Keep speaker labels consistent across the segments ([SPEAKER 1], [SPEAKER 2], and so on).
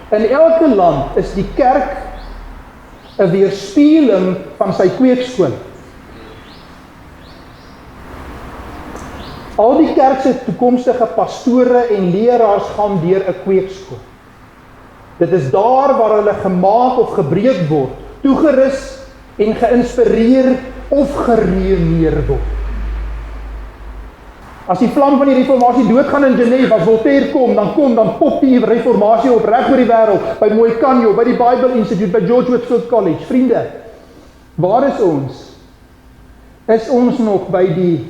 [SPEAKER 1] In elke land is die kerk 'n weerspieëling van sy kweekskool. Al die kerk se toekomstige pastore en leraars gaan deur 'n kweekskool. Dit is daar waar hulle gemaak of gebreek word, toegerus en geïnspireer of geruïneer word. As die vlam van die reformatie doodgaan in Genève, as Voltaire dan pop die reformatie op reg oor die wêreld, by Moikanyo, by die Bible Institute, by George Whitefield College. Vriende, waar is ons? Is ons nog by die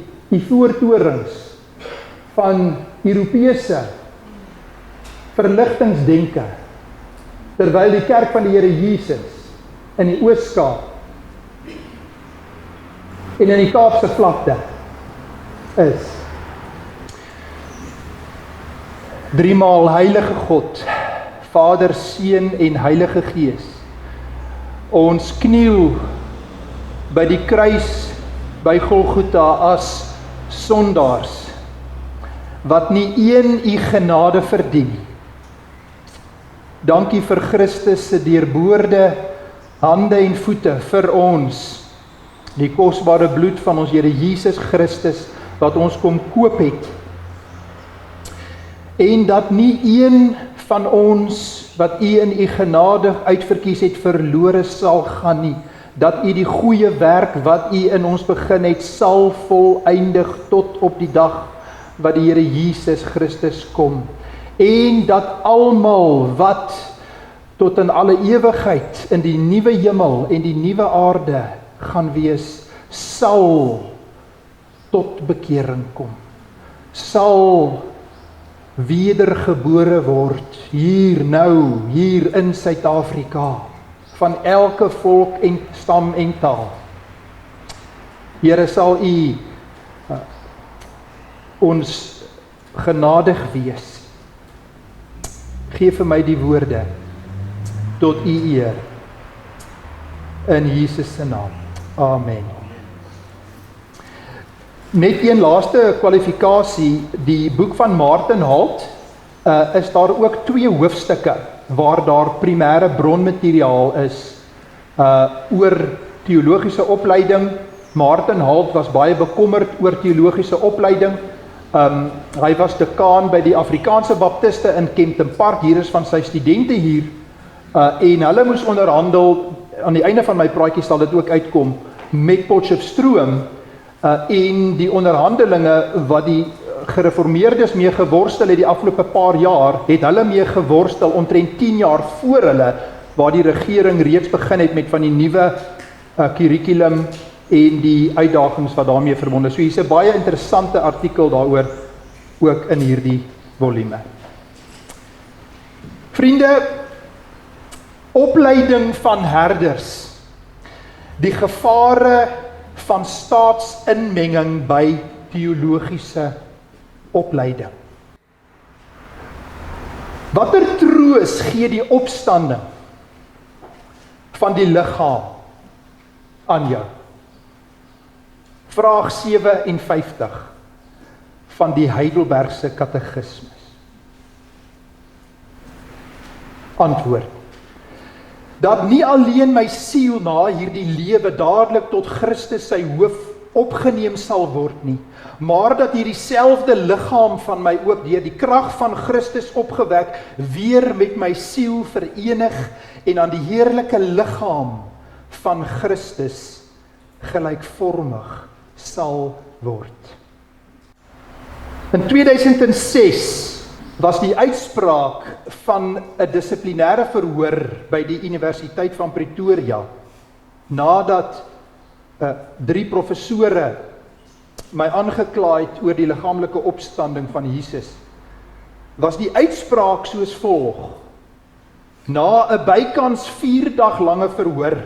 [SPEAKER 1] voortorings van Europese verligtingsdenke, terwyl die kerk van die Here Jesus in die Oos-Kaap en in die Kaapse vlakte is? Driemaal heilige God, Vader, Seun en Heilige Gees. Ons kniel by die kruis by Golgotha as sondaars, wat nie een u genade verdien. Dankie vir Christus se deurboorde hande en voete vir ons, die kosbare bloed van ons Here Jesus Christus, wat ons kom koop het, en dat nie een van ons, wat u in u genade uitverkies het, verlore sal gaan nie, dat u die goeie werk wat u in ons begin het, sal voleindig tot op die dag, wat die Here Jesus Christus kom, en dat almal wat tot in alle ewigheid in die nuwe hemel en die nuwe aarde gaan wees, sal tot bekering kom, sal wedergebore word, hier in Suid-Afrika, van elke volk en stam en taal. Here, sal u ons genadig wees. Geef vir my die woorde, tot u eer, in Jesus se naam. Amen. Net een laaste kwalifikasie, die boek van Martin Halt, is daar ook 2 hoofstukke, waar daar primêre bronmateriaal is, oor teologiese opleiding. Martin Halt was baie bekommerd oor teologiese opleiding. Hy was dekaan by die Afrikaanse Baptiste in Kempton Park, hier is van sy studente hier, en hulle moes onderhandel, aan die einde van my praatjie sal dit ook uitkom, met Potchefstroom, en die onderhandelinge wat die gereformeerdes mee geworstel het die afgelope paar jaar, het hulle mee geworstel omtrent 10 jaar voor hulle, waar die regering reeds begin het met van die nuwe curriculum en die uitdagings wat daarmee verbonde. So hier's 'n baie interessante artikel daaroor, ook in hierdie volume. Vriende, opleiding van herders, die gevare van staatsinmenging by teologiese opleiding. Watter troos gee die opstanding van die liggaam aan jou? Vraag 57 van die Heidelbergse Katekismus. Antwoord: dat nie alleen my siel na hierdie lewe dadelik tot Christus sy hoof opgeneem sal word nie, maar dat hierdie selfde liggaam van my ook deur die krag van Christus opgewek weer met my siel verenig en aan die heerlike liggaam van Christus gelykvormig sal word. In 2006 was die uitspraak van 'n dissiplinêre verhoor by die Universiteit van Pretoria, nadat 3 professore my aangekla het oor die liggaamlike opstanding van Jesus, was die uitspraak soos volg: na 'n bykans 4 dag lange verhoor,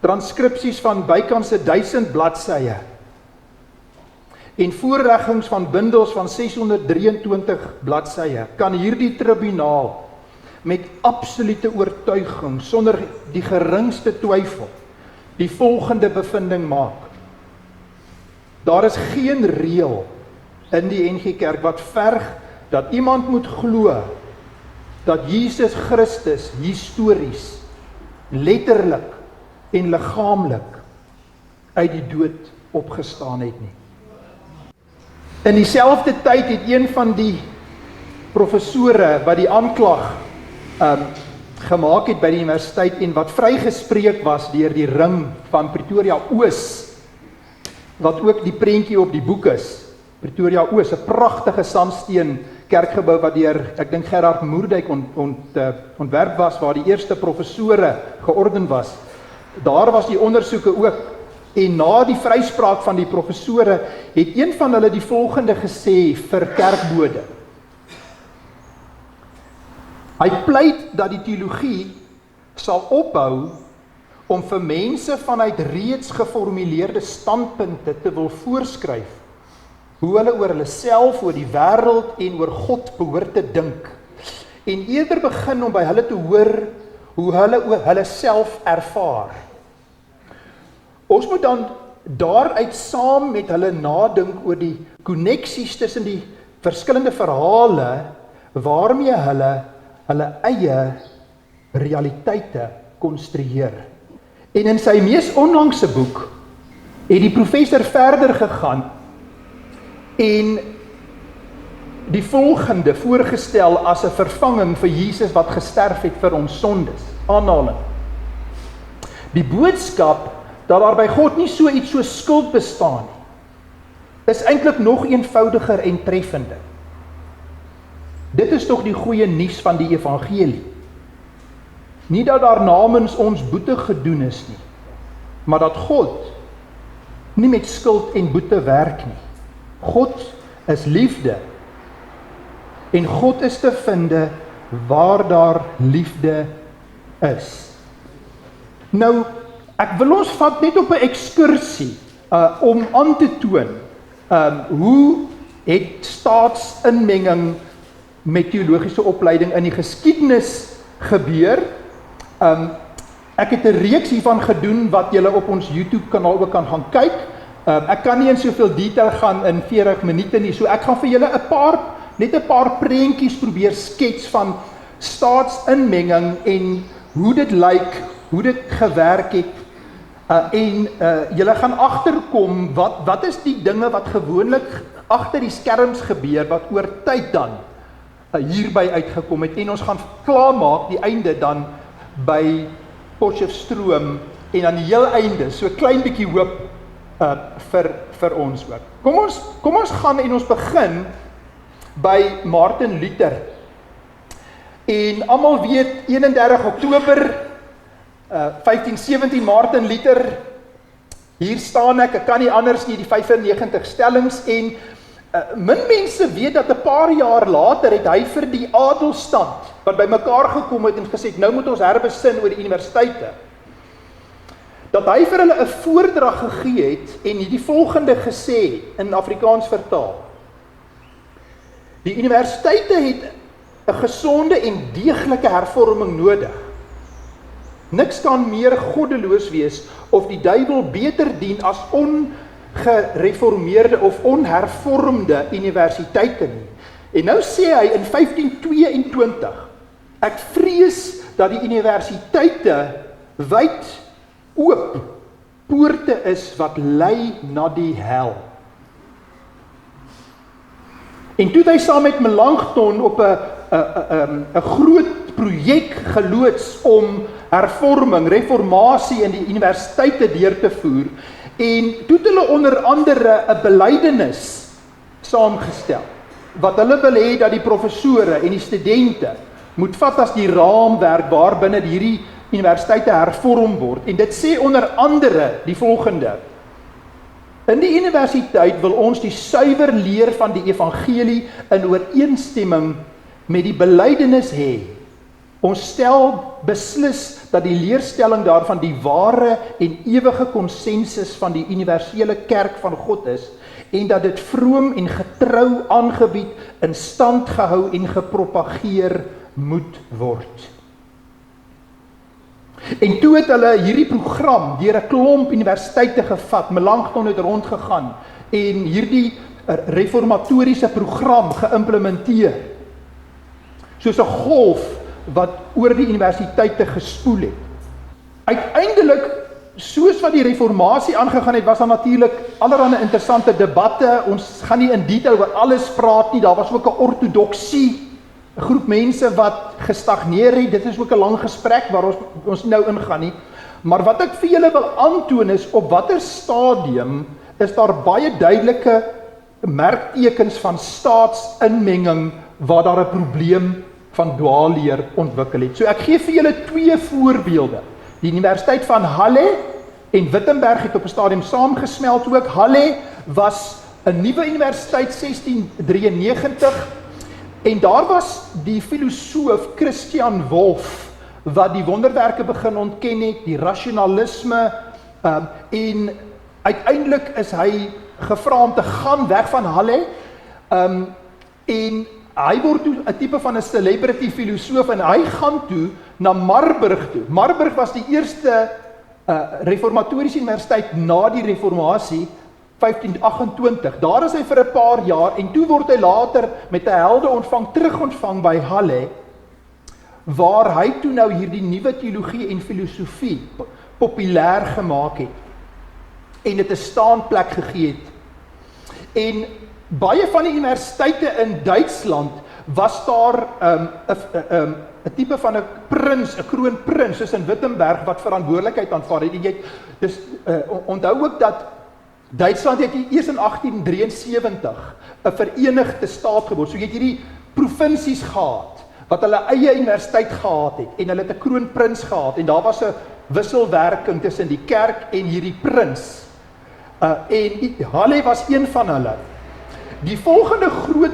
[SPEAKER 1] transkripsies van bykans 1000 bladsye en voorleggings van bundels van 623 bladsye, kan hierdie tribunaal met absolute oortuiging, sonder die geringste twyfel, die volgende bevinding maak: daar is geen reël in die NG Kerk wat verg dat iemand moet glo dat Jesus Christus histories, letterlik en liggaamlik uit die dood opgestaan het nie. In dieselfde tyd het een van die professore wat die aanklag gemaak het by die universiteit en wat vrygespreek was deur die ring van Pretoria Oos, wat ook die prentjie op die boek is. Pretoria Oos, 'n pragtige sandsteen kerkgebou wat deur, ek dink Gerard Moerdijk ontwerp was, waar die eerste professore georden was. Daar was die ondersoeke ook, en na die vryspraak van die professore, het een van hulle die volgende gesê vir kerkbode. Hy pleit dat die teologie sal ophou om vir mense vanuit reeds geformuleerde standpunte te wil voorskryf hoe hulle oor hulle self, oor die wêreld en oor God behoort te dink, en eerder begin om by hulle te hoor hoe hulle oor hulle self ervaar. Ons moet dan daaruit saam met hulle nadink oor die koneksies tussen die verskillende verhale waarmee hulle eie realiteite konstrueer. En in sy mees onlangse boek het die professor verder gegaan en die volgende voorgestel as 'n vervanging vir Jesus wat gesterf het vir ons sondes. Aanhaling. Die boodskap dat daar by God nie so iets so skuld bestaan nie, is eintlik nog eenvoudiger en treffender. Dit is tog die goeie nuus van die evangelie. Nie dat daar namens ons boete gedoen is nie, maar dat God nie met skuld en boete werk nie. God is liefde, en God is te vinde waar daar liefde is. Nou, ek wil ons vat net op 'n ekskursie om aan te toon hoe het staatsinmenging met teologiese opleiding in die geskiedenis gebeur. Ek het 'n reeks hiervan gedoen wat julle op ons YouTube kanaal ook kan gaan kyk. Ek kan nie in soveel detail gaan in 40 minute nie, so ek gaan vir julle net 'n paar prentjies probeer skets van staatsinmenging en hoe dit lyk, hoe dit gewerk het, en julle gaan agterkom wat is die dinge wat gewoonlik agter die skerms gebeur, wat oor tyd dan hierby uitgekom het, en ons gaan klaarmaak die einde dan by Potchefstroom en aan die heel einde, so klein bietjie hoop vir ons ook. Kom ons gaan en ons begin by Martin Luther. En almal weet 31 Oktober 1517 Martin Luther, hier staan ek kan nie anders nie, die 95 stellings, en min mense weet dat 'n paar jaar later het hy vir die adelstand wat bymekaar gekom het en gesê, nou moet ons herbesin oor die universiteite, dat hy vir hulle 'n voordrag gegee het en die volgende gesê in Afrikaans vertaal. Die universiteite het 'n gesonde en deeglike hervorming nodig. Niks kan meer goddeloos wees of die duiwel beter dien as ongereformeerde of onhervormde universiteite nie. En nou sê hy in 1522, ek vrees dat die universiteite wyd oop poorte is wat lei na die hel. En toe het hy saam met Melanchthon op 'n groot projek geloods om reformatie in die universiteite deur te voer, en toe het hulle onder andere 'n belydenis saamgestel, wat hulle wil hê dat die professore en die studente moet vat as die raamwerk waarbinne hierdie universiteite hervorm word, en dit sê onder andere die volgende: in die universiteit wil ons die suiwer leer van die evangelie in ooreenstemming met die belydenis hê. Ons stel beslis dat die leerstelling daarvan die ware en ewige konsensus van die universele kerk van God is, en dat dit vroom en getrou aangebied, in stand gehou en gepropageer moet word. En toe het hulle hierdie program deur 'n klomp universiteite gevat, Melanchthon het rondgegaan en hierdie reformatoriese program geïmplementeer. soos 'n golf wat oor die universiteite gespoel het. Uiteindelik, soos wat die reformatie aangegaan het, was daar natuurlik allerlei interessante debatte. Ons gaan nie in detail oor alles praat nie. Daar was ook 'n ortodoksie, 'n groep mense wat gestagneer het. Dit is ook 'n lang gesprek waar ons nou ingaan nie. Maar wat ek vir julle wil aantoon is, op watter stadium is daar baie duidelike merktekens van staatsinmenging waar daar 'n probleem van dwaalleer ontwikkel het. So ek gee vir julle 2 voorbeelde. Die Universiteit van Halle en Wittenberg het op 'n stadium saamgesmelt ook. Halle was 'n nuwe universiteit 1693 en daar was die filosoof Christian Wolff wat die wonderwerke begin ontken het, die rasionalisme, en uiteindelik is hy gevra om te gaan weg van Halle, en hy word toe 'n tipe van 'n celebrity filosoof en hy gaan toe na Marburg toe. Marburg was die eerste reformatoriese universiteit na die reformatie 1528. Daar is hy vir 'n paar jaar en toe word hy later met 'n helde terugontvang by Halle, waar hy toe nou hierdie nuwe teologie en filosofie populêr gemaak het en dit 'n staanplek gegee het. En baie van die universiteite in Duitsland was daar 'n tipe van 'n prins, 'n kroonprins, soos in Wittenberg wat verantwoordelikheid aanvaar het. En onthou ook dat Duitsland het eers in 1873 'n verenigde staat geword. So jy het hierdie provinsies gehad wat hulle eie universiteit gehad het en hulle het 'n kroonprins gehad en daar was 'n wisselwerking tussen die kerk en hierdie prins. En Halle was een van hulle. Die volgende groot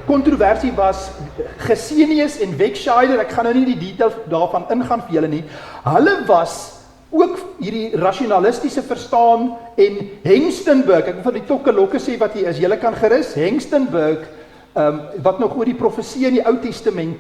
[SPEAKER 1] kontroversie was Gesenius en Wegscheider. Ek gaan nou nie die details daarvan ingaan vir julle nie. Hulle was ook hierdie rasionalistiese verstaan en Hengstenberg, ek wil van die tokkelokke sê wat hier is, julle kan gerus, Hengstenberg, wat nog oor die profesie in die Ou Testament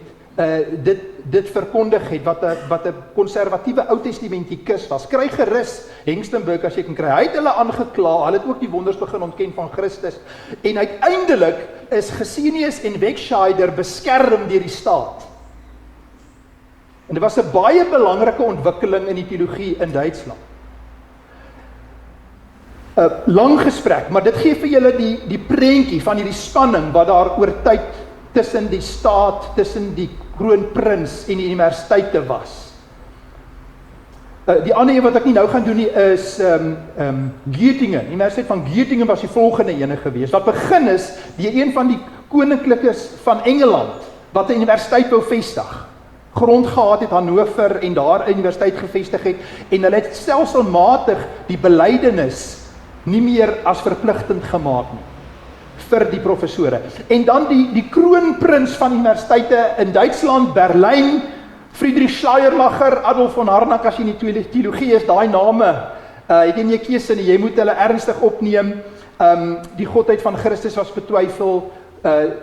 [SPEAKER 1] dit verkondig het, wat 'n konservatiewe Ou Testamentikus was. Kry gerus Hengstenberg as jy kan kry. Hy het hulle aangekla, hulle het ook die wonders begin ontken van Christus. En uiteindelik is Gesenius en Wegscheider beskerm deur die staat. En dit was 'n baie belangrike ontwikkeling in die teologie in Duitsland. 'n Lang gesprek, maar dit gee vir julle die prentjie van hierdie spanning wat daar oor tyd tussen die staat, tussen die kroonprins en die universiteite was. Die ander een wat ek nie nou gaan doen nie is Göttingen. Die Universiteit van Göttingen was die volgende ene gewees. Wat begin is deur een van die koninklikes van Engeland wat 'n universiteit wou vestig. Grond gehad het Hannover en daar 'n universiteit gevestig het en hulle het stelselmatig die belydenis nie meer as verpligtend gemaak nie vir die professore. En dan die kroonprins van universiteite in Duitsland, Berlyn, Friedrich Schleiermacher, Adolf von Harnack, as jy in die teologie is, daai name, het jy nie 'n keuse nie, jy moet hulle ernstig opneem. Die godheid van Christus was betwyfel,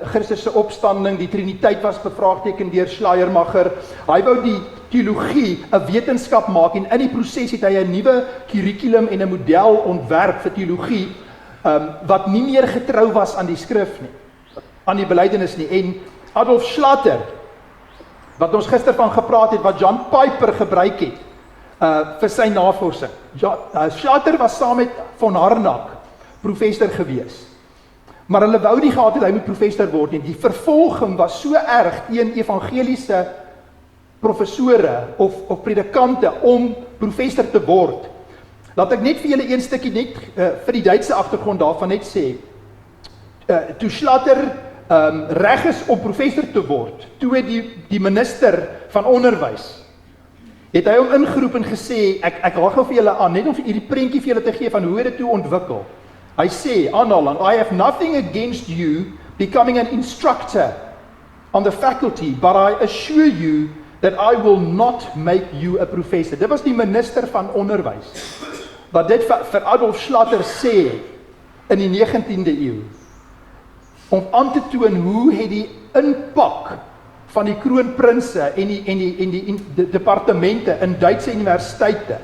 [SPEAKER 1] Christus se opstanding, die Triniteit was bevraagteken deur Schleiermacher. Hy wou die teologie 'n wetenskap maak en in die proses het hy 'n nuwe kurrikulum en 'n model ontwerp vir teologie wat nie meer getrou was aan die skrif nie, aan die belydenis nie. En Adolf Schlatter, wat ons gister van gepraat het, wat John Piper gebruik het vir sy navorsing. Schlatter was saam met von Harnack professor gewees. Maar hulle wou nie gehad het hy moet professor word nie. Die vervolging was so erg teen evangeliese professore of predikante om professor te word. Laat ek net vir julle een stukkie net vir die Duitse agtergrond daarvan net sê. Toe Schlatter reg is om professor te word, toe het die minister van onderwys, het hy hom ingeroep en gesê, ek haal gou vir julle aan, net om hierdie prentjie vir julle te gee van hoe dit toe ontwikkel. Hy sê, aanhaling, I have nothing against you becoming an instructor on the faculty, but I assure you that I will not make you a professor. Dit was die minister van onderwys, wat dit vir Adolf Schlatter sê in die 19de eeu, om aan te toon hoe het die impak van die kroonprinse en die departemente in Duitse universiteite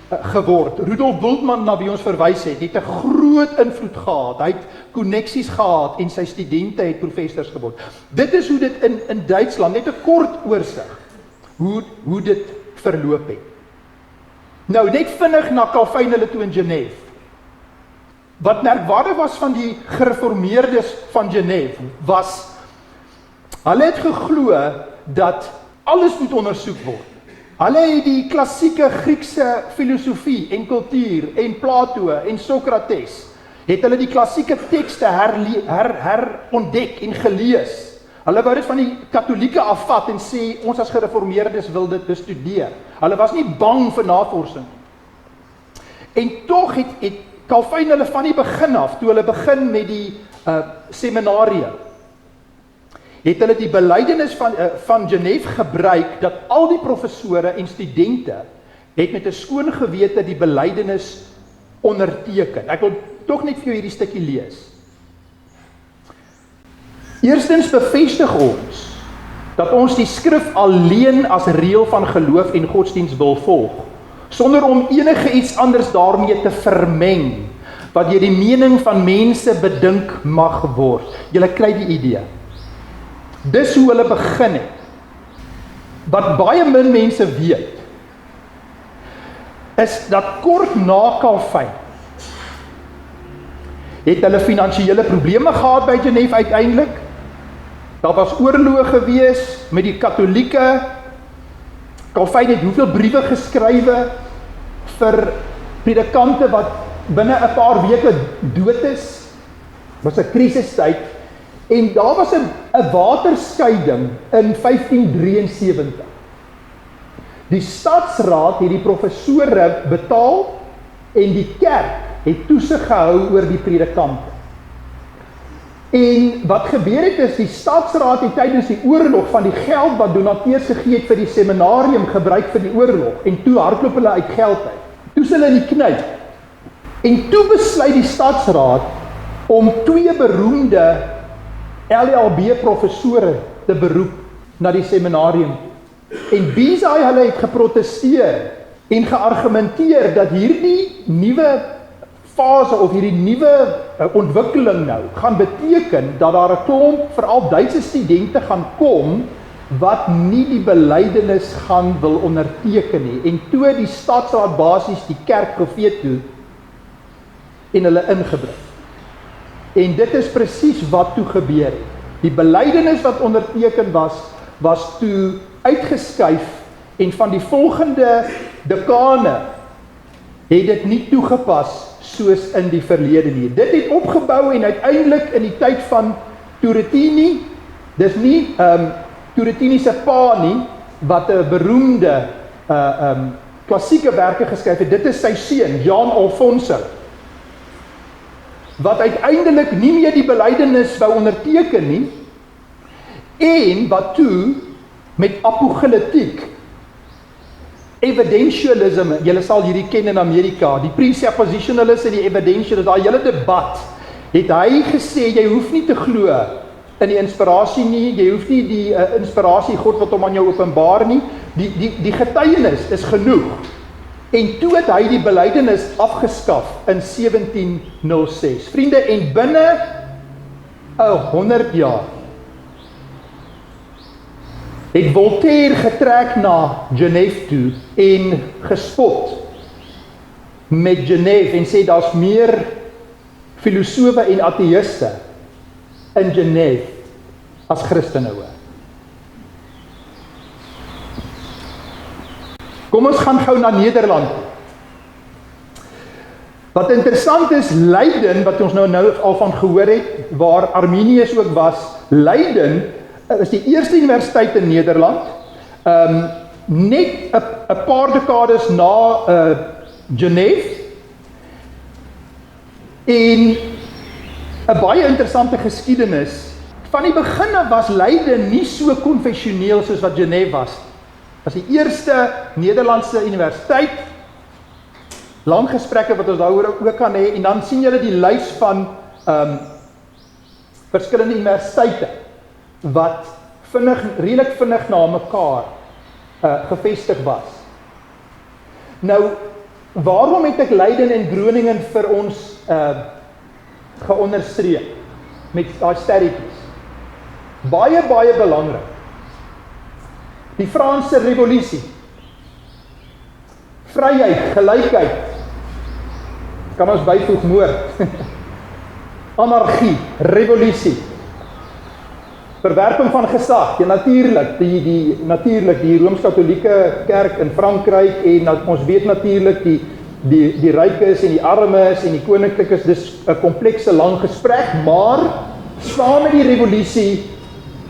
[SPEAKER 1] geword. Rudolf Bultmann, na wie ons verwys het 'n groot invloed gehad. Hy het koneksies gehad en sy studente het professors geword. Dit is hoe dit in Duitsland, net 'n kort oorsig, hoe dit verloop het. Nou, net vinnig na Calvin hulle toe in Genève. Wat merkwaardig was van die gereformeerdes van Genève, was, hulle het geglo dat alles moet ondersoek word. Hulle het die klassieke Griekse filosofie en kultuur en Plato en Sokrates, het hulle die klassieke tekste herontdek en gelees. Hulle wou dit van die katholieke afvat en sê, ons as gereformeerdes wil dit bestudeer. Hulle was nie bang vir navorsing. En tog het Calvin hulle van die begin af, toe hulle begin met die seminarium, het hulle die belydenis van Genève gebruik, dat al die professore en studente het met 'n skoon gewete die belydenis onderteken. Ek wil tog net vir jou hierdie stukkie lees. Eerstens bevestig ons dat ons die skrif alleen as reël van geloof en godsdienst wil volg, sonder om enige iets anders daarmee te vermeng, wat deur die mening van mense bedink mag word. Julle kry die idee. Dis hoe hulle begin het. Wat baie min mense weet, is dat kort na Calvin het hulle finansiële probleme gehad by Genève uiteindelik. Daar was oorloë gewees met die katholieke. Calvin het hoeveel briewe geskrywe vir predikante wat binne 'n paar weke dood is. Was 'n krisistyd. En daar was 'n waterskeiding in 1573. Die stadsraad het die professore betaal en die kerk het toesig gehou oor die predikante. En wat gebeur het is, die stadsraad het tydens die oorlog van die geld wat donateurs gegee het vir die seminarium gebruik vir die oorlog, en toe hardloop hulle uit geld uit. Toe is hulle in die knyp. En toe besluit die stadsraad om 2 beroemde LLB professore te beroep na die seminarium. En Bezai hulle het geprotesteer en geargumenteer dat hierdie nuwe fase of hierdie nuwe ontwikkeling nou gaan beteken dat daar 'n klomp veral Duitse studente gaan kom wat nie die belydenis gaan wil onderteken nie. En toe die stadsraad basies die kerk profeet toe en hulle ingebring. En dit is presies wat toe gebeur het. Die belydenis wat onderteken was toe uitgeskuif en van die volgende dekane het dit nie toegepas soos in die verlede nie. Dit het opgebou en uiteindelik in die tyd van Turrettini, dis nie Turrettini se pa nie, wat 'n beroemde klassieke werke geskryf het, dit is sy seun, Jan Alfonso, wat uiteindelik nie meer die belydenis wou onderteken nie, en wat toe met apologetiek, evidentialism, julle sal hierdie ken in Amerika, die presuppositionalists en die evidentialists, daai hele debat, het hy gesê, jy hoef nie te glo in die inspirasie nie, jy hoef nie die inspirasie God wat hom aan jou openbaar nie, die getuienis is genoeg. En toe het hy die belydenis afgeskaf in 1706. Vriende, en binne 100 jaar het Voltaire getrek na Genève toe en gespot met Genève en sê daar's meer filosofe en ateïste in Genève as Christene hoor. Kom ons gaan gou na Nederland. Wat interessant is, Leiden, wat ons nou al van gehoor het, waar Arminius ook was, Leiden is die eerste universiteit in Nederland, net 'n paar dekades na Genève, en 'n baie interessante geskiedenis. Van die begin af was Leiden nie so konfessioneel soos wat Genève was. Was die eerste Nederlandse universiteit, lang gesprekke wat ons daaroor ook kan hê, en dan sien julle die lys van verskillende universiteite, wat redelik vinnig na mekaar gevestig was. Nou, Waarom het ek Leiden en Groningen vir ons geonderstreep met daai sterretjies? Baie belangrik. Die Franse revolusie. Vryheid, gelykheid. Kan ons byvoeg moord. Anargie, revolusie. Verwerping van gesag, natuurlik die Rooms-Katolieke Kerk in Frankryk en ons weet natuurlik die rykes en die armes en die koninklikes, dis 'n komplekse lang gesprek, maar saam met die revolusie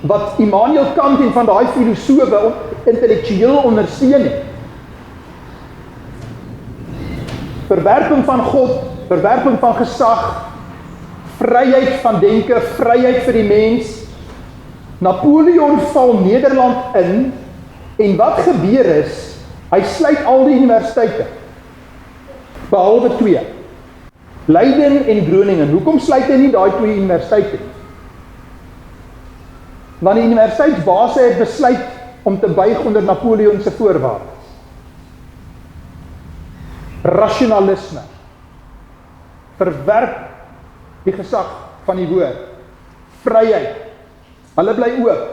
[SPEAKER 1] wat Immanuel Kant en van daai filosofe intellektueel ondersteun het. Verwerping van God, verwerping van gesag, vryheid van denke, vryheid vir die mens. Napoleon val Nederland in en wat gebeur is, hy sluit al die universiteite, behalwe 2. Leiden en Groningen. Hoekom sluit hy nie daai 2 universiteite? Want die universiteitsbase het besluit om te buig onder Napoleon se voorwaardes. Rasionalisme. Verwerp die gesag van die woord. Vryheid. Hulle bly oop.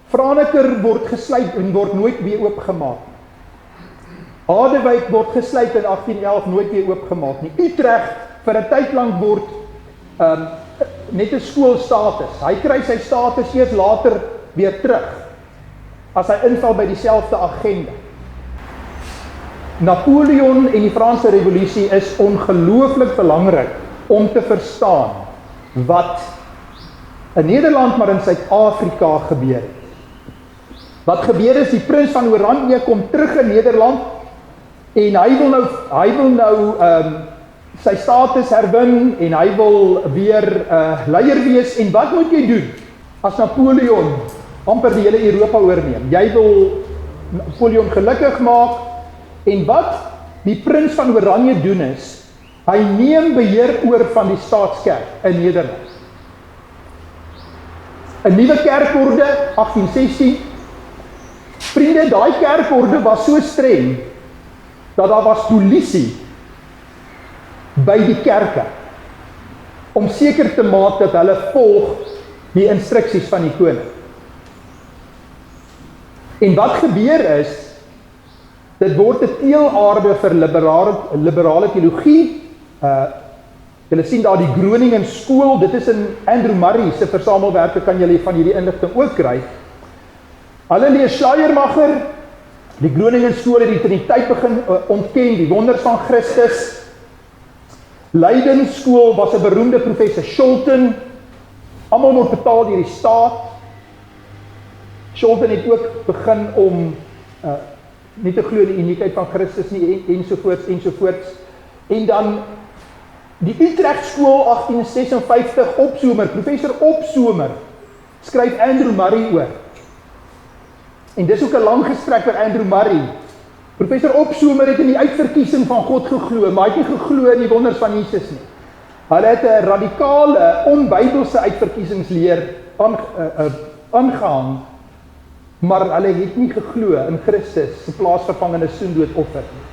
[SPEAKER 1] Franeker word gesluit en word nooit weer oopgemaak. Harderwyk word gesluit in 1811, nooit weer oopgemaak nie. Utrecht vir 'n tyd lank word net 'n skoolstatus. Hy kry sy status eers later weer terug, as hy inval by dieselfde agenda. Napoleon en die Franse revolusie is ongelooflik belangrik om te verstaan wat in Nederland, maar in Suid-Afrika gebeur het. Wat gebeur is, die prins van Oranje kom terug in Nederland en hy wil nou sy status herwin en hy wil weer leier wees. En wat moet jy doen as Napoleon amper die hele Europa oorneem? Jy wil Napoleon gelukkig maak en wat die prins van Oranje doen is, hy neem beheer oor van die staatskerk in Nederland. 'n nuwe kerkorde, 1816. Vriende, daai kerkorde was so streng, dat daar was polisie by die kerke, om seker te maak dat hulle volg die instruksies van die koning. En wat gebeur is, dit word 'n teelaarde vir liberale teologie. Julle sien daar die Groningen skool, dit is in Andrew Murray se versamelwerke, kan julle van hierdie inligting ook kry. Hulle lees Schleiermacher, die Groningen skool het die Triniteit begin ontken, die wonders van Christus. Leiden skool was 'n beroemde professor Scholten, almal word betaal deur die staat. Scholten het ook begin om nie te glo in die uniekheid van Christus nie, ensovoorts. En dan die Utrecht skool 1856, Opsomer, professor Opsomer, skryf Andrew Murray oor. En dis ook 'n lang gesprek vir Andrew Murray. Professor Opsomer het in die uitverkiesing van God geglo, maar hy het nie geglo in die wonders van Jesus nie. Hulle het 'n radikale, onbybelse uitverkiesingsleer aangehang, maar hulle het nie geglo in Christus se plaasvervangende soendoodoffer nie.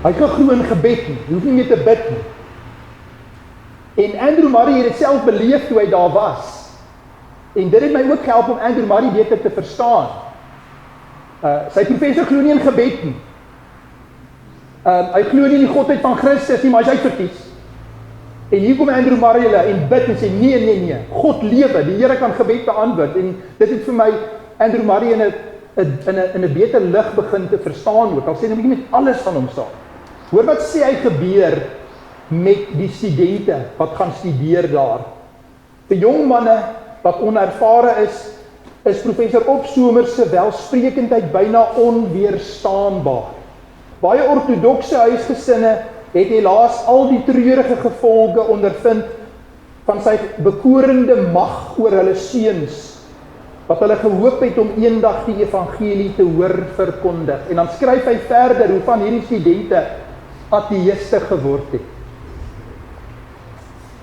[SPEAKER 1] Hy het geglo in gebed nie, hy hoef nie meer te bid nie. En Andrew Murray het dit self beleef toe hy daar was. En dit het my ook gehelp om Andrew Murray beter te verstaan. Sy professor glo nie in gebed nie. Hy glo nie in die godheid van Christus nie, maar hy is uitverkies. En hier kom Andrew Murray en bid en sê, nee, God lewe, die Here kan gebed beantwoord. En dit het vir my Andrew Murray in 'n beter lig begin te verstaan ook. Al sê hy nie met alles van hom saam. Hoor wat sê hy gebeur met die studente wat gaan studeer daar. Die jong manne wat onervare is professor Opsomer se welsprekendheid byna onweerstaanbaar. Baie ortodokse huisgesinne het helaas al die treurige gevolge ondervind van sy bekorende mag oor hulle seuns, wat hulle gehoop het om eendag die evangelie te hoor verkondig. En dan skryf hy verder hoe van hierdie studente ateïste geword het.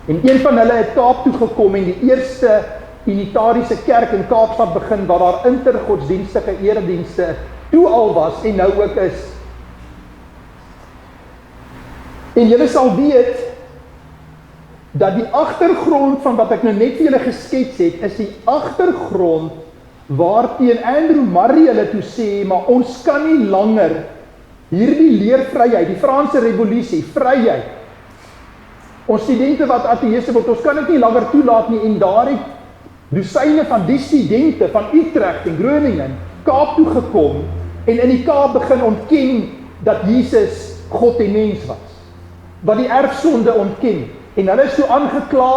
[SPEAKER 1] En een van hulle het Kaap toe gekom en die eerste unitariese kerk in Kaapstad begin, waar daar intergodsdienstige eredienste toe al was en nou ook is. En julle sal weet, dat die agtergrond van wat ek nou net vir julle geskets het, is die agtergrond waarteen Andrew Murray hulle toe sê, maar ons kan nie langer hierdie leervryheid, die Franse revolusie, vryheid, ons studente wat ateïste word, ons kan dit nie langer toelaat nie, en daar het dosyne van die studente van Utrecht en Groningen Kaap toe gekom, en in die Kaap begin ontken dat Jesus God en mens was, wat die erfsonde ontken, en hulle is toe aangekla,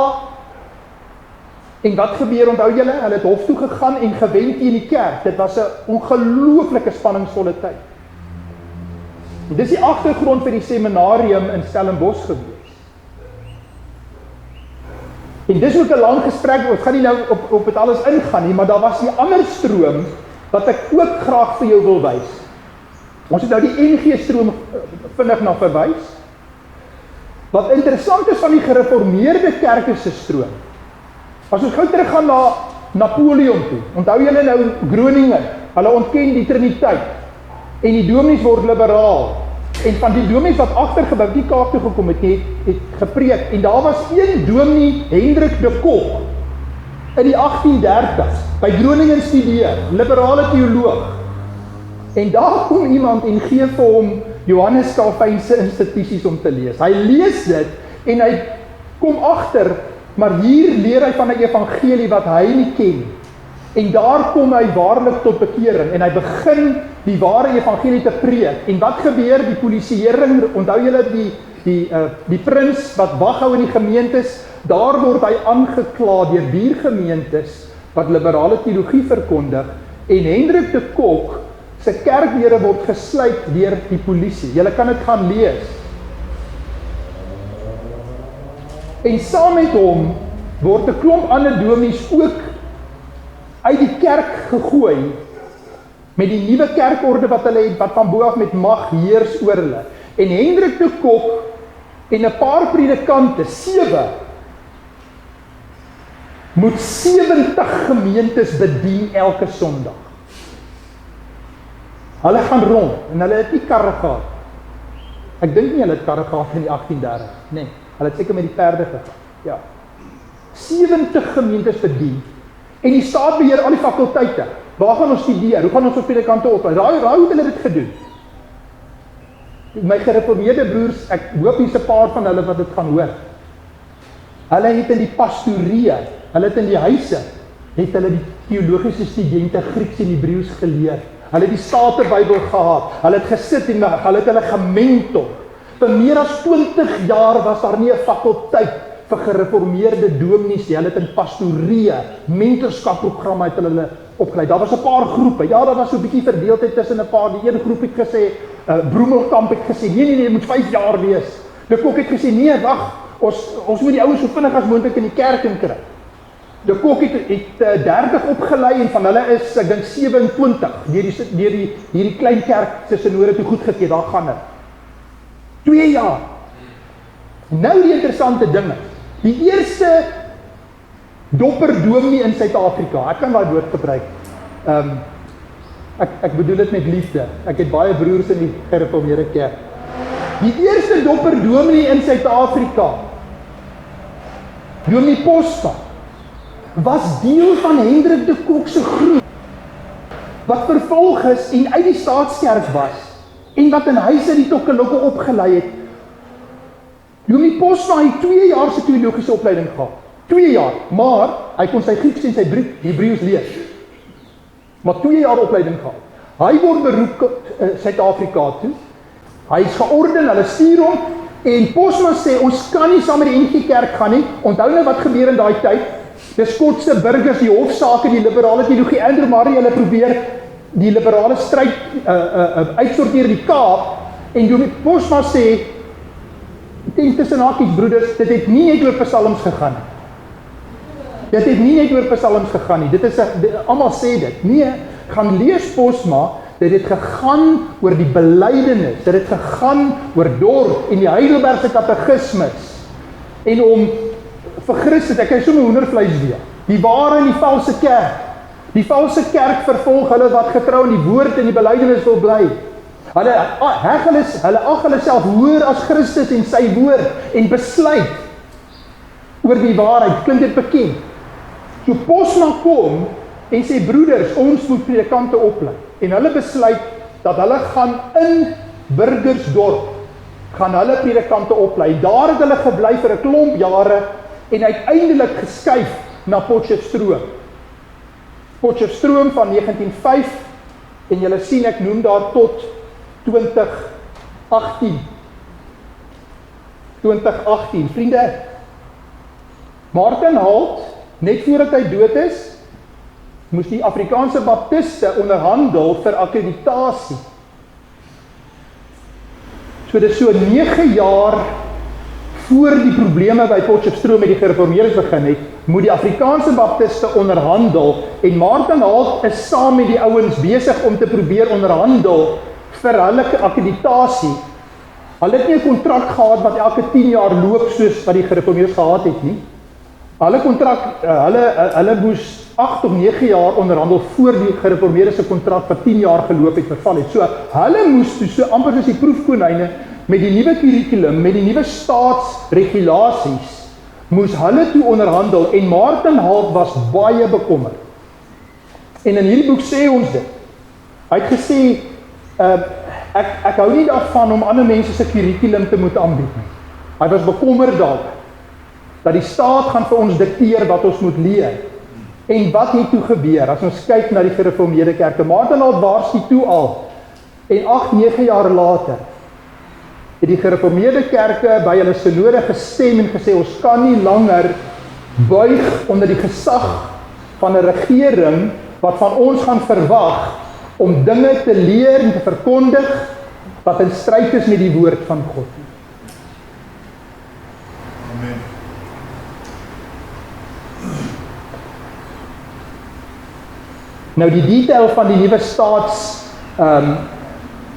[SPEAKER 1] en wat gebeur, onthou julle, hulle het hof toe gegaan en gewen teen die kerk, dit was 'n ongelooflike spanningsvolle tyd. En dis die agtergrond vir die seminarium in Stellenbosch gewees. En dis ook 'n lang gesprek, ons gaan nie nou op dit alles ingaan nie, maar daar was die ander stroom, wat ek ook graag vir jou wil wys. Ons het nou die NG stroom vinnig na verwys. Wat interessant is van die gereformeerde kerke se stroom, as ons gou teruggaan na Napoleon toe, onthou julle nou Groningen, hulle ontken die Triniteit, en die dominees word liberaal, en van die dominees wat agtergebou die Kaap toe gekom het gepreek, en daar was een dominee, Hendrik de Kok, in die 1830s, by Groningen studeer, liberale teoloog, en daar kom iemand en gee vir hom Johannes Calvynse instituties om te lees. Hy lees dit, en hy kom agter, maar hier leer hy van 'n evangelie wat hy nie ken. En daar kom hy waarlik tot bekering, en hy begin die ware evangelie te preek. En wat gebeur? Die polisieering, onthou julle die prins wat wag hou in die gemeentes, daar word hy aangekla deur buurgemeentes wat liberale teologie verkondig, en Hendrik de Kok se kerkdeure word gesluit deur die polisie. Julle kan dit gaan lees. En saam met hom word 'n klomp ander dominees ook uit die kerk gegooi met die nuwe kerkorde wat hulle het, wat van bo af met mag heers oor hulle. En Hendrik de Kok en 'n paar predikante, 7, moet 70 gemeentes bedien elke Sondag. Hulle gaan rond, en hulle het nie karre gehad. Ek dink nie hulle het karre gehad in die 1830, nee. Hulle het seker met die perde gegaan, ja. 70 gemeentes bedien, en die staat beheer al die fakulteite. Waar gaan ons studeer? Hoe gaan ons op predikante oplei? Raai het hulle dit gedoen? My gereformeerde broers, ek hoop hier's 'n paar van hulle wat dit gaan hoor. Hulle het in die pastorie, hulle het in die huise, het hulle die teologiese studente Grieks en Hebreëus geleer. Hulle het die Statenbybel gehad, hulle het gesit en hulle het hulle gementor. Vir meer as 20 jaar was daar nie 'n fakulteit vir gereformeerde dominees nie. Hulle het in pastorie, mentorskapprogramme het hulle opgelei. Daar was 'n paar groepe. Ja, daar was so 'n bietjie verdeeldheid tussen 'n paar. Die een groep het gesê, Broemelkamp het gesê, nee, dit moet 5 jaar wees. De Kok het gesê, nee, wag, ons moet die ouens so vinnig as moontlik in die kerk inkry. De Kok het 30 opgelei, en van hulle is, ek dink 27, deur hierdie klein kerk se synode toe goedgekeur, daar gaan het. 2 jaar. Nou die interessante dinge. Die eerste dopperdominee in Suid-Afrika, ek kan daai woord gebruik. Ek bedoel dit met liefde. Ek het baie broers in die gereformeerde kerk. Die eerste dopperdominee in Suid-Afrika, Dominee Posma, was deel van Hendrik de Kok se groep, wat vervolg is en uit die staatskerk was, en wat in huise die Tokkelokke opgelei het. Dominee Posma het 2 jaar se teologiese opleiding gehad. 2 jaar, maar hy kon sy Grieks en sy Hebreëus lees. Maar 2 jaar opleiding gehad. Hy word beroep Suid-Afrika toe. Hy is georden, hulle stuur hom, en Posma sê, ons kan nie saam met die NG Kerk gaan nie. Onthou nou wat gebeur in daai tyd. Die Skotse burgers, die hofsaake, die liberale teologie, Andrew Murray, hulle probeer die liberale stryd uitsorteer in die Kaap, en Dominee Posma sê, tussen hakies broeders, dit het nie net oor psalms gegaan nie. Dit het nie net oor psalms gegaan nie. Almal sê dit. Nee, gaan lees Posma, dit het gegaan oor die belydenis, dit het gegaan oor dorp en die Heidelbergse katekismes, en om vir Christus, ek kan sommer hoendervleis weer, die ware en die valse kerk. Die valse kerk vervolg hulle wat getrou in die woord en die belydenis wil bly. Hulle ag hulle self hoër as Christus en sy woord en besluit oor die waarheid. Klink dit bekend? So Posma kom en sê broeders, ons moet predikante oplei. En hulle besluit dat hulle gaan in Burgersdorp gaan hulle predikante oplei. Daar het hulle gebly vir 'n klomp jare en uiteindelik geskuif na Potchefstroom. Potchefstroom van 1905 en julle sien ek noem daar tot 2018. 2018, vriende. Martin Halt, net voordat hy dood is, moes die Afrikaanse Baptiste onderhandel vir akkreditasie. So dit is so 9 jaar voor die probleme by Potchefstroom met die gereformeerdes begin het, moet die Afrikaanse Baptiste onderhandel en Martin Halt is saam met die ouens besig om te probeer onderhandel vir hulle akkreditasie. Hulle het nie 'n kontrak gehad wat elke 10 jaar loop soos wat die gereformeerdes gehad het nie. Hulle kontrak, hulle moes 8 of 9 jaar onderhandel voor die gereformeerdes se kontrak vir 10 jaar geloop het verval het. So hulle moes toe so amper soos die proefkonyne met die nuwe kurrikulum, met die nuwe staatsregulasies, moes hulle toe onderhandel en Martin Halt was baie bekommerd. En in hierdie boek sê ons dit. Hy het gesê, ek hou nie daarvan om ander mense se kurrikulum te moet aanbied nie. Hy was bekommerd daaroor dat die staat gaan vir ons dikteer wat ons moet leer. En wat het toe gebeur, as ons kyk na die gereformeerde kerke, Martin Halt waarsku toe al, en 8-9 jaar later, het die gereformeerde kerke by hulle synode gestem en gesê, ons kan nie langer buig onder die gesag van 'n regering, wat van ons gaan verwag, om dinge te leer en te verkondig, wat in stryd is met die woord van God.
[SPEAKER 2] Amen.
[SPEAKER 1] Nou die detail van die nuwe staats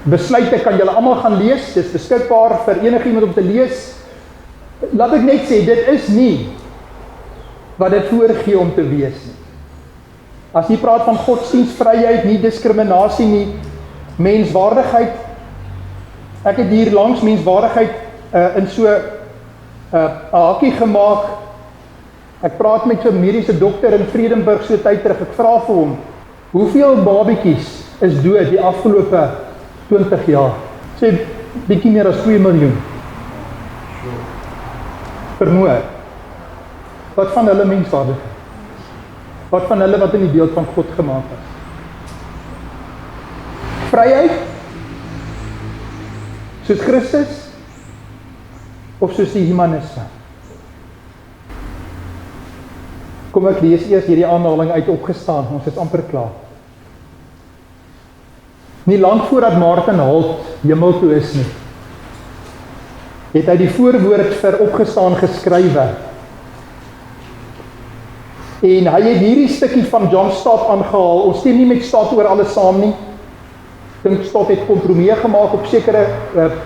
[SPEAKER 1] besluite kan julle almal gaan lees, dit is beskikbaar vir enigiemand om te lees. Laat ek net sê, dit is nie wat dit voorgee om te wees nie. As jy praat van godsdienstvryheid, nie diskriminasie nie, menswaardigheid, ek het hier langs menswaardigheid in so 'n hakkie gemaak. Ek praat met so 'n mediese dokter in Vredenburg so tyd terug, ek vra vir hom, hoeveel babietjies is dood die afgelope 20 jaar? Sê bietjie meer as 2 miljoen. Vermoor. Wat van hulle menswaardigheid? Wat van hulle wat in die beeld van God gemaak is? Vryheid? Soos Christus? Of soos die humaniste? Kom ek lees eers hierdie aanhaling uit Opgestaan, ons is amper klaar. Nie lank voordat Martin Halt hemel toe is nie, het hy die voorwoord vir Opgestaan geskrywe. En hy het hierdie stukkie van John Stott aangehaal. Ons stem nie met Stott oor alles saam nie. Dink Stott het kompromie gemaak op sekere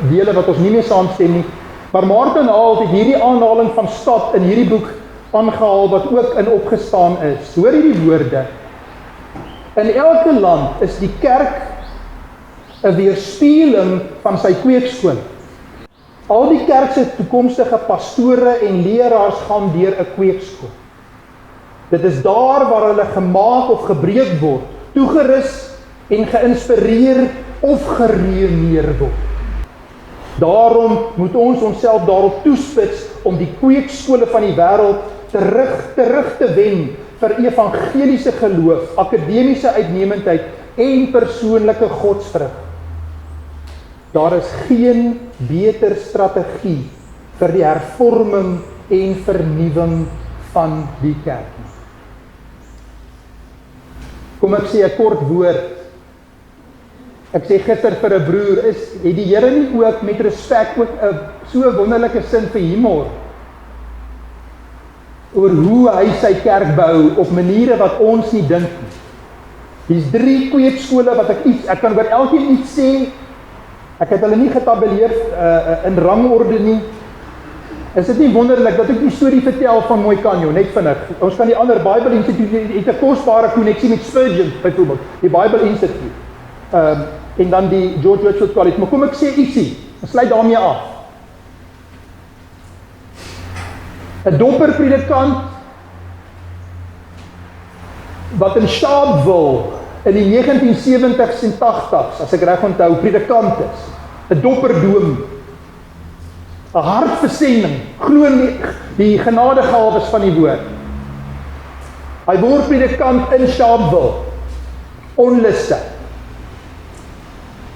[SPEAKER 1] dele wat ons nie mee saamstem nie. Maar Martin Halt het hierdie aanhaling van Stott in hierdie boek aangehaal wat ook in Opgestaan is. Hoor hierdie woorde. In elke land is die kerk 'n weerspieëling van sy kweekskool. Al die kerk se toekomstige pastore en leraars gaan deur 'n kweekskool. Dit is daar waar hulle gemaak of gebreek word, toegerus en geïnspireer of gereëneer word. Daarom moet ons onsself daarop toespits om die kweekskole van die wêreld terug te wen vir evangeliese geloof, akademiese uitnemendheid en persoonlike godsvrug. Daar is geen beter strategie vir die hervorming en vernuwing van die kerk. Kom ek sê 'n kort woord. Ek sê gister vir 'n broer, het die Here nie ook met respek ook 'n so wonderlike sin vir humor oor hoe hy sy kerk bou op maniere wat ons nie dink nie. Hier's 3 kweekskole wat ek kan oor elkeen iets sê. Ek het hulle nie getabuleer in rangorde nie. Is dit nie wonderlik dat ek die storie vertel van Mooi Kanyo, net vinnig. Ons kan die ander Bible Institute het 'n kosbare koneksie met Spurgeon byvoorbeeld, die Bible Institute. en dan die George Whitefield College, maar kom ek sê ietsie, en sluit daarmee af. 'n dopperpredikant wat in Sharpeville in die 1970s en 80s, as ek reg onthou, predikant is, 'n dopperdoom, 'n hartversending, glo in die genadegawes van die woord. Hy word predikant in Sharpeville, onlustig.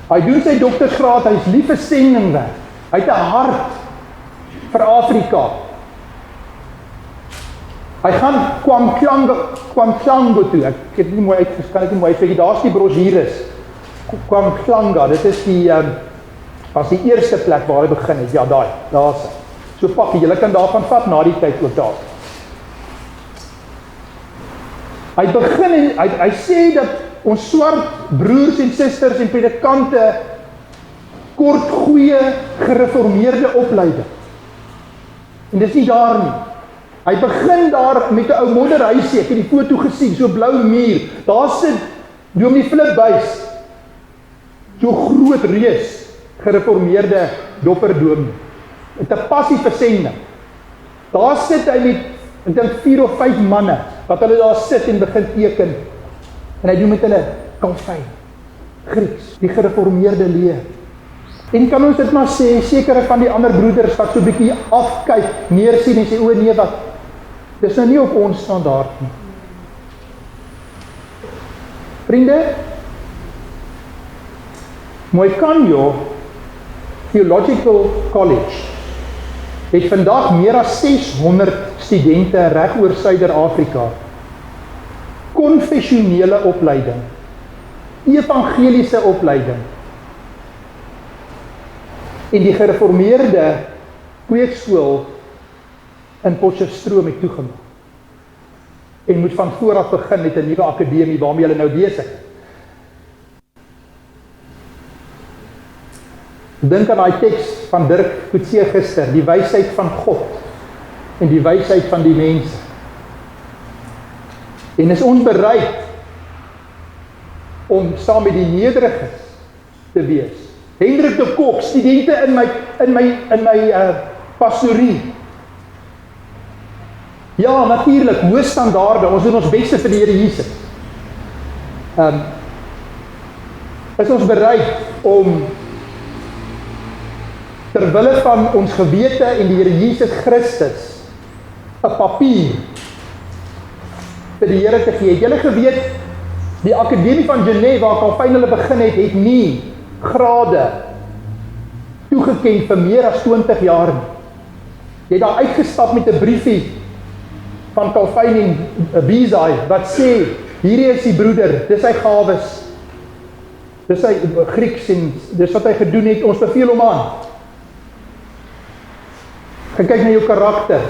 [SPEAKER 1] Hy doen sy doktersgraad, hy is lief vir sendingwerk. Hy het 'n hart vir Afrika. Hy gaan Kwamklango toe. Ek het nie mooi kan ek nie mooi sê, daar's die brosjures. Kwamklanga, dit is die as die eerste plek waar hy begin het. Ja, daar's hy. So pakkie, julle kan daarvan vat na die tyd ook daar. Hy begin en hy sê dat ons swart broers en susters en predikante kort goeie gereformeerde opleiding. En dis nie daar nie. Hy begin daar met 'n ou modderhuisie, ek het die foto gesien, so blou muur. Daar sit Dominee Philip Buys, so groot reus gereformeerde dopperdominee. Met 'n passie vir sending. Daar sit hy met, ek dink 4 of 5 manne, wat hulle daar sit en begin teken. En hy doen met hulle Kalvyn, Grieks, die gereformeerde leer. En kan ons dit maar sê, sekere van die ander broeders wat so 'n bietjie afkyk, neersien en sê, o nee wat, dis nou nie op ons standaard nie. Vriende, Moikanyo Theological College het vandag meer as 600 studente reg oor Suider-Afrika. Konfessionele opleiding, evangeliese opleiding, en die gereformeerde kweekskool in Potchefstroom het toegemaak. En moet van vooraf begin met 'n nuwe akademie waarmee hulle nou besig is. Dink aan daai teks van Dirk Coetzee gister, die wysheid van God en die wysheid van die mense. En is ons bereid om saam met die nederiges te wees. Hendrik de Kok, studente in my pastorie. Ja, natuurlik, hoë standaarde, ons doen ons beste vir die Here Jesus. Is ons bereid om terwille van ons gewete en die Here Jesus Christus 'n papier vir die Here te gee? Het julle geweet, die Akademie van Genève waar Calvin hulle begin het nie grade toegeken vir meer as 20 jaar nie. Jy het daar uitgestap met 'n briefie van Calvin en Bezai wat sê, hierdie is die broeder, dis sy gawes, dis sy Grieks en dis wat hy gedoen het, ons beveel hom aan. Gaan kyk na jou karakter,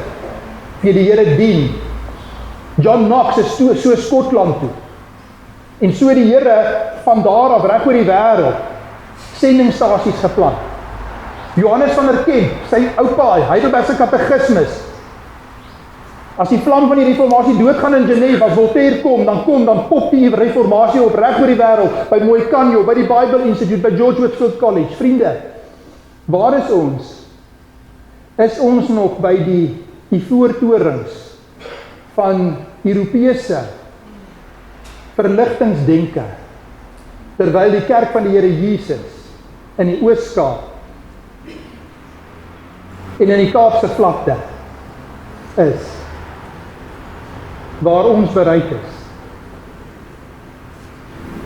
[SPEAKER 1] jy die Here dien. John Knox is so Skotland toe. En so die Here van daar af reg oor die wêreld sendingstasies geplan. Johannes van der Kemp, sy oupa, Heidelbergse katekismus. As die vlam van die reformatie doodgaan in Genève, as Voltaire dan pop die reformatie op reg oor die wêreld, by Moikanyo, by die Bible Institute, by George Whitefield College. Vriende, waar is ons? Is ons nog by die voortorings van Europese verligtingsdenke, terwyl die kerk van die Here Jesus in die Oos-Kaap en in die Kaapse vlakte is, waar ons bereid is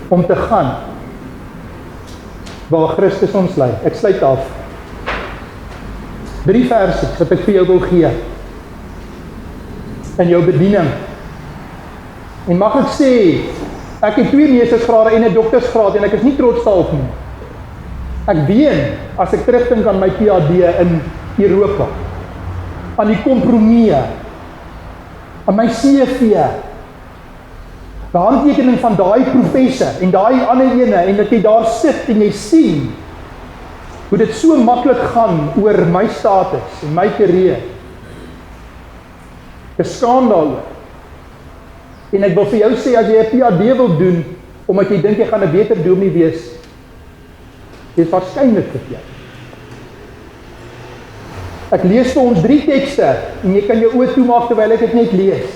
[SPEAKER 1] om te gaan waar Christus ons lei. Ek sluit af. 3 verse wat ek vir jou wil gee in jou bediening. En mag ek sê, ek het 2 meestersgrade en 'n doktorsgraad en ek is nie trots daarop nie. Ek ween as ek terugdink aan my PhD in Europa, aan die kompromie, aan my CV, die handtekening van daai professor en daai ander ene, en dat jy daar sit en jy sien hoe dit so maklik gaan oor my status en my karier. Ek skaam daaroor. En ek wil vir jou sê, as jy 'n PhD wil doen, omdat jy dink jy gaan 'n beter dominee wees, Dit is waarskynlik verkeerd. Ek lees vir ons 3 tekste, en jy kan jou oë toemaak terwyl ek dit net lees.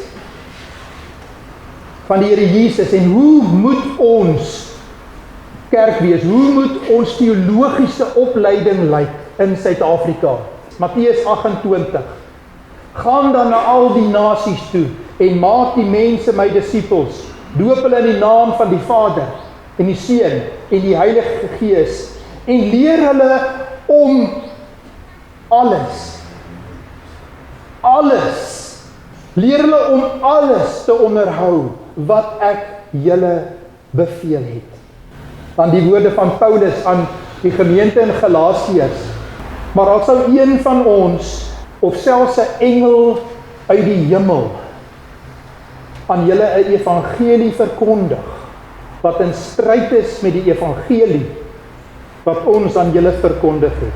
[SPEAKER 1] Van die Here Jesus, en hoe moet ons kerk wees? Hoe moet ons teologiese opleiding lyk in Suid-Afrika? Matteus 28. Gaan dan na al die nasies toe, en maak die mense my disippels, doop hulle in die naam van die Vader, en die Seun, en die Heilige Gees, en leer hulle om leer hulle om alles te onderhou, wat ek julle beveel het. Dan die woorde van Paulus aan die gemeente in Galasiërs, maar al sou een van ons, of selfs 'n engel uit die hemel, aan julle 'n evangelie verkondig, wat in stryd is met die evangelie, wat ons aan julle verkondig het.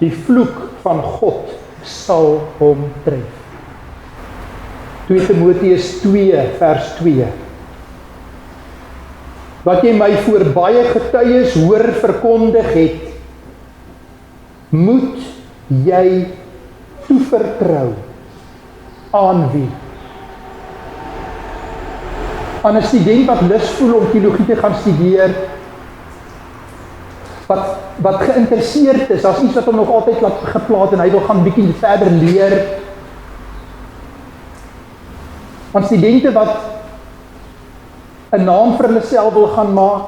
[SPEAKER 1] Die vloek van God sal hom tref. 2 Timoteus 2 vers 2. Wat jy my voor baie getuies hoor verkondig het, moet jy toevertrou aan wie? Aan 'n student wat lus voel om teologie te gaan studeer, wat geïnteresseerd is, as iets wat hom nog altyd laat geplaat en hy wil gaan bietjie verder leer. Aan studente wat 'n naam vir hulle self wil gaan maak.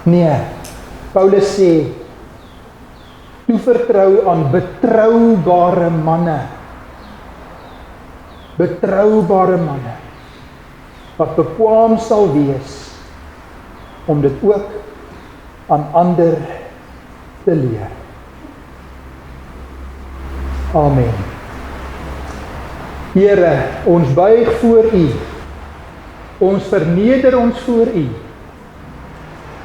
[SPEAKER 1] Nee, Paulus sê, toevertrou aan betroubare manne. Betroubare manne, wat bekwaam sal wees, om dit ook aan ander te leer. Amen. Here, ons buig voor U, ons verneder ons voor U,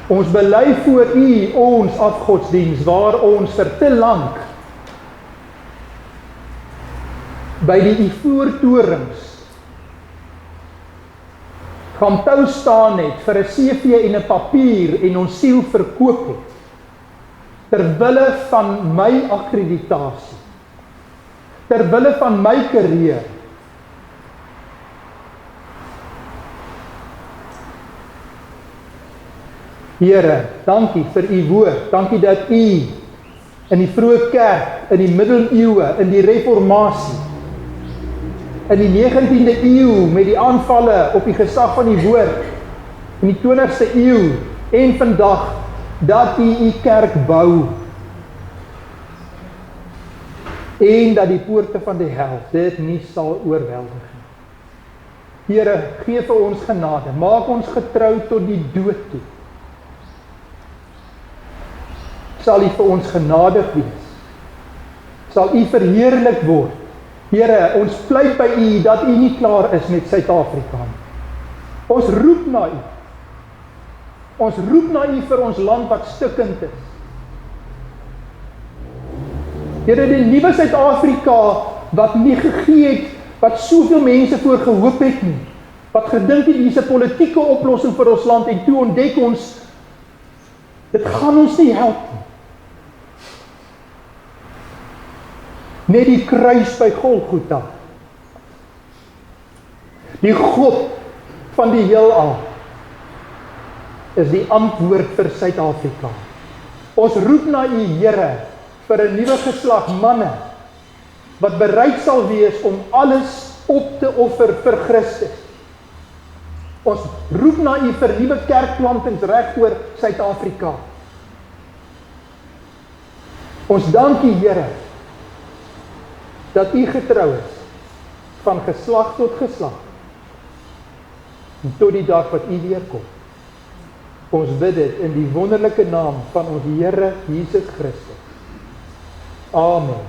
[SPEAKER 1] ons bely voor U ons afgodsdiens, waar ons vir te lank by die Ivoortorings gaan tou staan het vir 'n CV en 'n papier en ons siel verkoop het, terwille van my akkreditasie, terwille van my karier. Here, dankie vir U woord, dankie dat U in die vroeë kerk, in die middeleeue, in die reformatie, in die 19de eeu met die aanvalle op die gesag van die woord, in die 20ste eeu en vandag, dat U kerk bou, en dat die poorte van die hel dit nie sal oorweldig nie. Here, gee vir ons genade, maak ons getrou tot die dood toe. Sal U vir ons genadig wees, sal U verheerlik word. Here, ons pleit by U dat U nie klaar is met Suid-Afrika nie. Ons roep na U. Ons roep na U vir ons land wat stikkend is. Here, die nuwe Suid-Afrika wat nie gegee het, wat soveel mense voor gehoop het nie, wat gedink het hier is 'n politieke oplossing vir ons land, en toe ontdek ons, dit gaan ons nie help nie. Net die kruis by Golgotha, die God van die heelal, is die antwoord vir Suid-Afrika. Ons roep na U, Here, vir 'n nuwe geslag manne, wat bereid sal wees om alles op te offer vir Christus. Ons roep na U vir nuwe kerkplantings reg oor Suid-Afrika. Ons dank U, Here, dat U getrou is, van geslag tot geslag, en tot die dag wat U weerkom. Ons bid dit in die wonderlike naam van ons Here Jesus Christus. Amen.